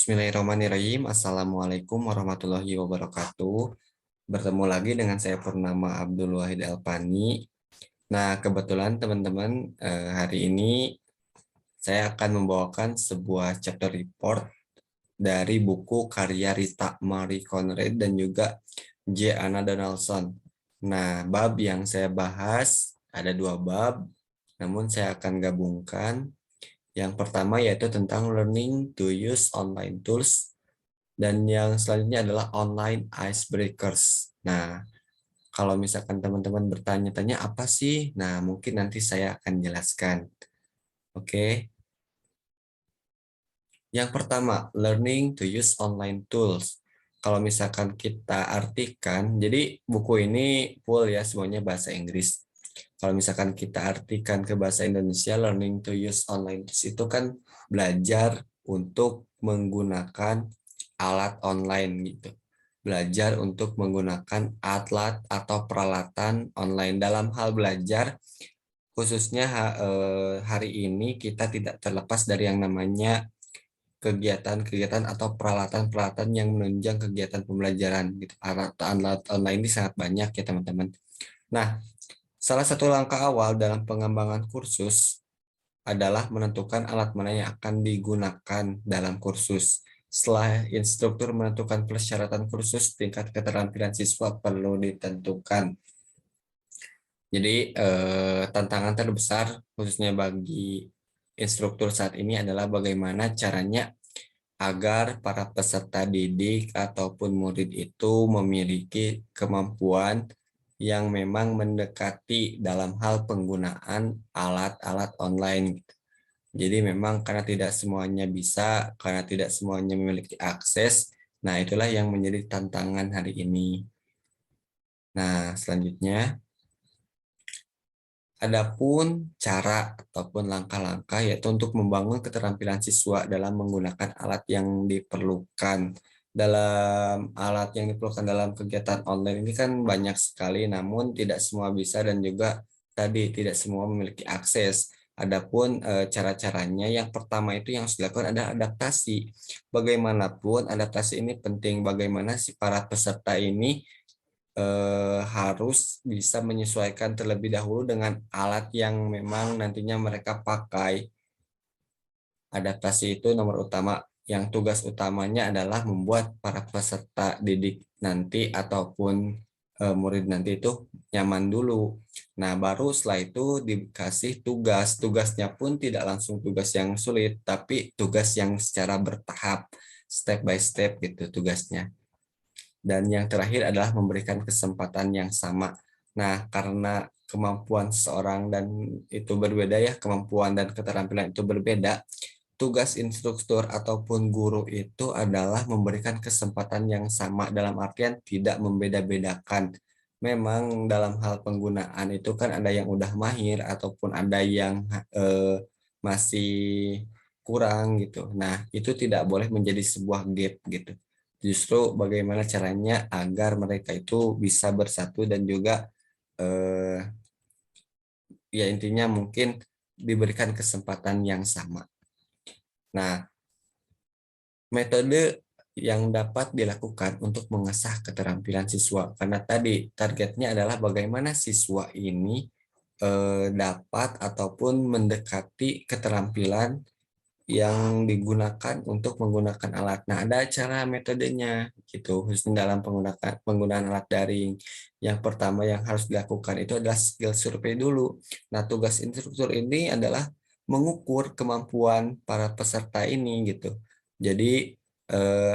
Bismillahirrahmanirrahim. Assalamualaikum warahmatullahi wabarakatuh. Bertemu lagi dengan saya Purnama Abdul Wahid Alpani. Nah, kebetulan teman-teman, hari ini saya akan membawakan sebuah chapter report dari buku karya Rita Marie Conrad dan juga J. Anna Donaldson. Nah, bab yang saya bahas ada dua bab, namun saya akan gabungkan. Yang pertama yaitu tentang learning to use online tools, dan yang selanjutnya adalah online icebreakers. Nah, kalau misalkan teman-teman bertanya-tanya apa sih? Nah, mungkin nanti saya akan jelaskan. Oke. Yang pertama, learning to use online tools. Kalau misalkan kita artikan, jadi buku ini full ya semuanya bahasa Inggris. Kalau misalkan kita artikan ke bahasa Indonesia, learning to use online tools itu kan belajar untuk menggunakan alat online gitu. Belajar untuk menggunakan alat atau peralatan online. Dalam hal belajar, khususnya hari ini kita tidak terlepas dari yang namanya kegiatan-kegiatan atau peralatan-peralatan yang menunjang kegiatan pembelajaran gitu. Alat online ini sangat banyak ya teman-teman. Nah, salah satu langkah awal dalam pengembangan kursus adalah menentukan alat mana yang akan digunakan dalam kursus. Setelah instruktur menentukan persyaratan kursus, tingkat keterampilan siswa perlu ditentukan. Jadi tantangan terbesar khususnya bagi instruktur saat ini adalah bagaimana caranya agar para peserta didik ataupun murid itu memiliki kemampuan yang memang mendekati dalam hal penggunaan alat-alat online. Jadi memang karena tidak semuanya bisa, karena tidak semuanya memiliki akses, nah itulah yang menjadi tantangan hari ini. Nah, selanjutnya, adapun cara ataupun langkah-langkah yaitu untuk membangun keterampilan siswa dalam menggunakan alat yang diperlukan. Dalam alat yang diperlukan dalam kegiatan online ini kan banyak sekali, namun tidak semua bisa dan juga tadi tidak semua memiliki akses. Adapun cara-caranya, yang pertama itu yang harus dilakukan adalah adaptasi. Bagaimanapun adaptasi ini penting, bagaimana si para peserta ini harus bisa menyesuaikan terlebih dahulu dengan alat yang memang nantinya mereka pakai. Adaptasi itu nomor utama, yang tugas utamanya adalah membuat para peserta didik nanti ataupun murid nanti itu nyaman dulu. Nah, baru setelah itu dikasih tugas. Tugasnya pun tidak langsung tugas yang sulit, tapi tugas yang secara bertahap, step by step gitu tugasnya. Dan yang terakhir adalah memberikan kesempatan yang sama. Nah, karena kemampuan seseorang dan itu berbeda ya, kemampuan dan keterampilan itu berbeda, tugas instruktur ataupun guru itu adalah memberikan kesempatan yang sama dalam artian tidak membeda-bedakan. Memang dalam hal penggunaan itu kan ada yang udah mahir ataupun ada yang masih kurang gitu. Nah, itu tidak boleh menjadi sebuah gap gitu. Justru bagaimana caranya agar mereka itu bisa bersatu dan juga eh, ya intinya mungkin diberikan kesempatan yang sama. Nah, metode yang dapat dilakukan untuk mengasah keterampilan siswa, karena tadi targetnya adalah bagaimana siswa ini dapat ataupun mendekati keterampilan yang digunakan untuk menggunakan alat. Nah, ada cara metodenya gitu, khususnya dalam penggunaan alat daring. Yang pertama yang harus dilakukan itu adalah skill survei dulu. Nah, tugas instruktur ini adalah mengukur kemampuan para peserta ini gitu. Jadi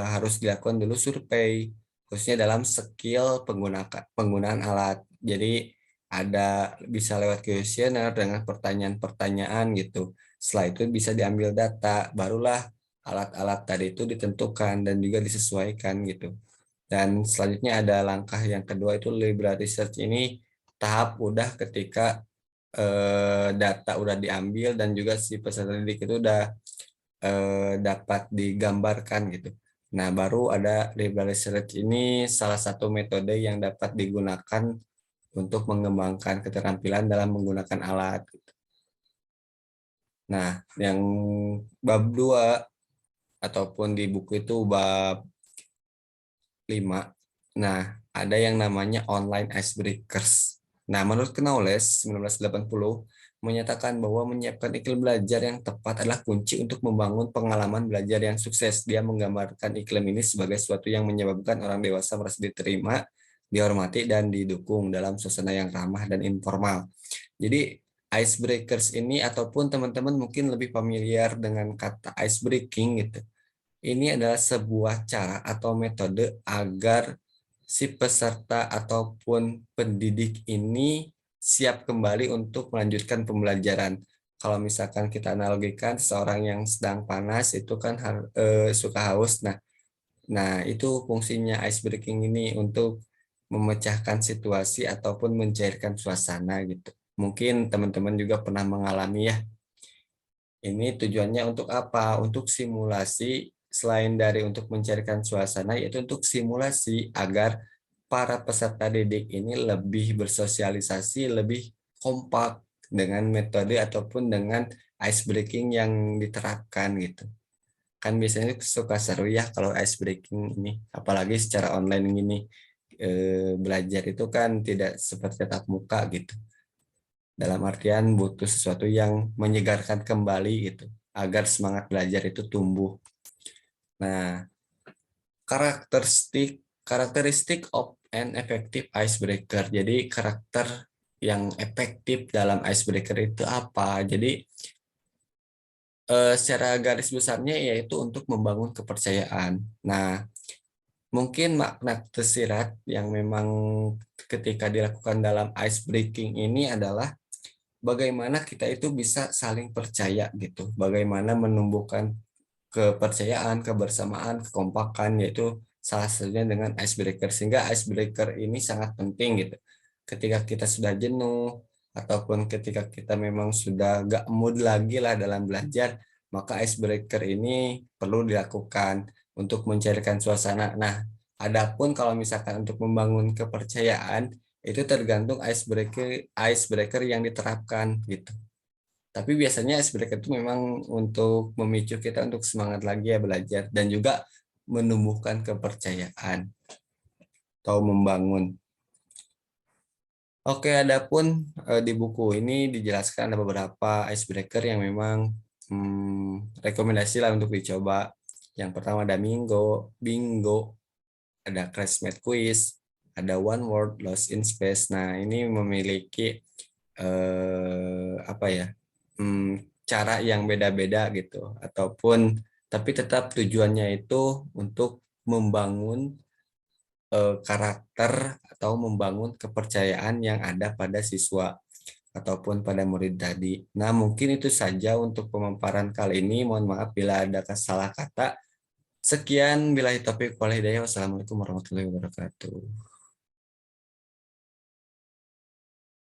harus dilakukan dulu survei, khususnya dalam skill penggunaan alat. Jadi ada bisa lewat kuesioner dengan pertanyaan-pertanyaan gitu. Setelah itu bisa diambil data, barulah alat-alat tadi itu ditentukan dan juga disesuaikan gitu. Dan selanjutnya ada langkah yang kedua itu library search. Ini tahap udah ketika data udah diambil dan juga si peserta didik itu udah dapat digambarkan gitu. Nah, baru ada library search. Ini salah satu metode yang dapat digunakan untuk mengembangkan keterampilan dalam menggunakan alat. Nah, yang bab 2 ataupun di buku itu bab 5. Nah, ada yang namanya online icebreakers. Nah, menurut Knowles 1980 menyatakan bahwa menyiapkan iklim belajar yang tepat adalah kunci untuk membangun pengalaman belajar yang sukses. Dia menggambarkan iklim ini sebagai sesuatu yang menyebabkan orang dewasa merasa diterima, dihormati, dan didukung dalam suasana yang ramah dan informal. Jadi, icebreakers ini ataupun teman-teman mungkin lebih familiar dengan kata ice breaking gitu. Ini adalah sebuah cara atau metode agar si peserta ataupun pendidik ini siap kembali untuk melanjutkan pembelajaran. Kalau misalkan kita analogikan seorang yang sedang panas itu kan suka haus. Nah, itu fungsinya ice breaking ini untuk memecahkan situasi ataupun mencairkan suasana gitu. Mungkin teman-teman juga pernah mengalami ya. Ini tujuannya untuk apa? Untuk simulasi, selain dari untuk mencairkan suasana, yaitu untuk simulasi agar para peserta didik ini lebih bersosialisasi, lebih kompak dengan metode ataupun dengan ice breaking yang diterapkan gitu. Kan biasanya suka seru ya kalau ice breaking ini, apalagi secara online gini. Belajar itu kan tidak seperti tatap muka gitu. Dalam artian butuh sesuatu yang menyegarkan kembali gitu agar semangat belajar itu tumbuh. Nah, karakteristik karakteristik of an effective icebreaker. Jadi karakter yang efektif dalam icebreaker itu apa? Jadi secara garis besarnya yaitu untuk membangun kepercayaan. Nah, mungkin makna tersirat yang memang ketika dilakukan dalam ice breaking ini adalah bagaimana kita itu bisa saling percaya gitu. Bagaimana menumbuhkan kepercayaan, kebersamaan, kekompakan, yaitu salah satunya dengan icebreaker. Sehingga icebreaker ini sangat penting gitu. Ketika kita sudah jenuh, ataupun ketika kita memang sudah gak mood lagi lah dalam belajar, maka icebreaker ini perlu dilakukan untuk mencairkan suasana. Nah, adapun kalau misalkan untuk membangun kepercayaan, itu tergantung icebreaker icebreaker yang diterapkan gitu. Tapi biasanya icebreaker itu memang untuk memicu kita untuk semangat lagi ya belajar dan juga menumbuhkan kepercayaan atau membangun. Oke, adapun di buku ini dijelaskan ada beberapa icebreaker yang memang rekomendasi lah untuk dicoba. Yang pertama ada bingo, ada classmate quiz, ada one word lost in space. Nah, ini memiliki apa ya? Cara yang beda-beda gitu ataupun tapi tetap tujuannya itu untuk membangun karakter atau membangun kepercayaan yang ada pada siswa ataupun pada murid tadi. Nah, mungkin itu saja untuk pemaparan kali ini. Mohon maaf bila ada salah kata. Sekian, billahi taufiq wal hidayah. Wassalamualaikum warahmatullahi wabarakatuh.